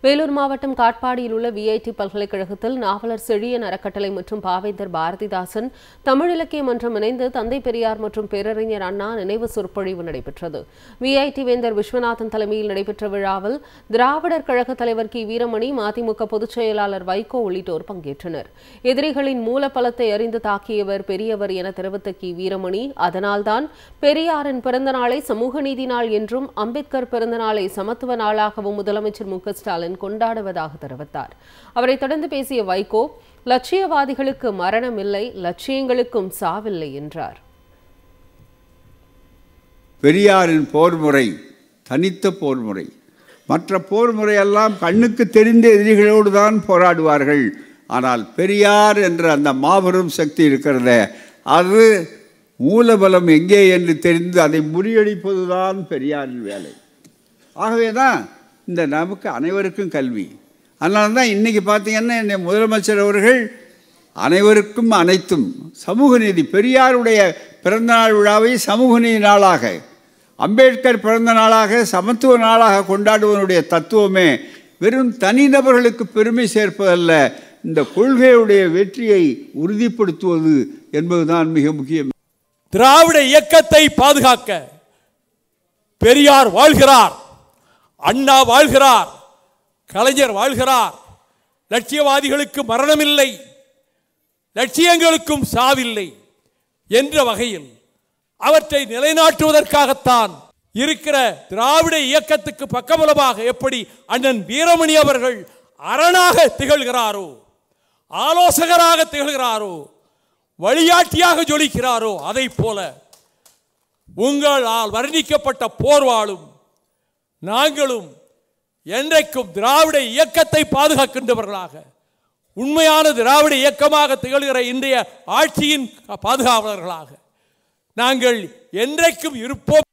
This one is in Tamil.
வேலூர் மாவட்டம் காட்பாடியில் உள்ள விஐடி பல்கலைக்கழகத்தில் நாவலர் செழியன் அறக்கட்டளை மற்றும் பாவேந்தர் பாரதிதாசன் தமிழ் இலக்கிய மன்றம் இணைந்து தந்தை பெரியார் மற்றும் பேரறிஞர் அண்ணா நினைவு சொற்பொழிவு நடைபெற்றது. விஐடி வேந்தர் விஸ்வநாதன் தலைமையில் நடைபெற்ற விழாவில் திராவிடர் கழக தலைவர் கி வீரமணி, மதிமுக பொதுச் செயலாளர் வைகோ உள்ளிட்டோர் பங்கேற்றனர். எதிரிகளின் மூலப்பலத்தை அறிந்து தாக்கியவர் பெரியவர் என தெரிவித்த கி வீரமணி, அதனால்தான் பெரியாரின் பிறந்த நாளை சமூக நீதி நாள் என்றும் அம்பேத்கர் பிறந்த நாளை சமத்துவ நாளாகவும் முதலமைச்சர் மு க ஸ்டாலின் கொண்டாடுவதாக தெரிவித்தார். அவரை தொடர்ந்து பேசிய வைகோ, லட்சியவாதிகளுக்கு மரணம் இல்லை, லட்சியங்களுக்கும் சாவில்லை என்றார். பெரியாரின் போர்முறை தனித்த போர்முறை. மற்ற போர்முறையெல்லாம் கண்ணுக்கு தெரிந்த எதிரிகளோடு தான் போராடுவார்கள். ஆனால் பெரியார் என்ற அந்த மாபெரும் சக்தி இருக்கிறத, அது மூலபலம் எங்கே என்று தெரிந்து அதை முறியடிப்பதுதான் பெரியாரின் வேலை. ஆகவேதான் இந்த நமக்கு அனைவருக்கும் கல்வி. அதனால தான் இன்றைக்கி பார்த்தீங்கன்னா என்னை முதலமைச்சர் அவர்கள் அனைவருக்கும் அனைத்தும் சமூக நீதி, பெரியாருடைய பிறந்தநாள் விழாவை சமூக நீதி நாளாக, அம்பேத்கர் பிறந்த நாளாக சமத்துவ நாளாக கொண்டாடுவதனுடைய தத்துவமே வெறும் தனிநபர்களுக்கு பெருமை சேர்ப்பதல்ல, இந்த கொள்கையுடைய வெற்றியை உறுதிப்படுத்துவது என்பதுதான் மிக முக்கியம். திராவிட இயக்கத்தை பாதுகாக்க பெரியார் வாழ்கிறார், அண்ணா வாழ்கிறார், கலைஞர் வாழ்கிறார். லட்சியவாதிகளுக்கு மரணமில்லை, லட்சியங்களுக்கும் சாவில்லை என்ற வகையில் அவற்றை நிலைநாட்டுவதற்காகத்தான் இருக்கிற திராவிட இயக்கத்துக்கு பக்கபலமாக எப்படி அண்ணன் வீரமணி அவர்கள் அரணாக திகழ்கிறாரோ, ஆலோசகராக திகழ்கிறாரோ, வழிகாட்டியாக ஜொலிக்கிறாரோ, அதை போல உங்களால் வர்ணிக்கப்பட்ட போர்வாளும் நாங்களும் என்றைக்கும் திராவிட இயக்கத்தை பாதுகாக்கின்றவர்களாக, உண்மையான திராவிட இயக்கமாக திகழ்கிற இன்றைய ஆட்சியின் பாதுகாவலர்களாக நாங்கள் என்றைக்கும் இருப்போம்.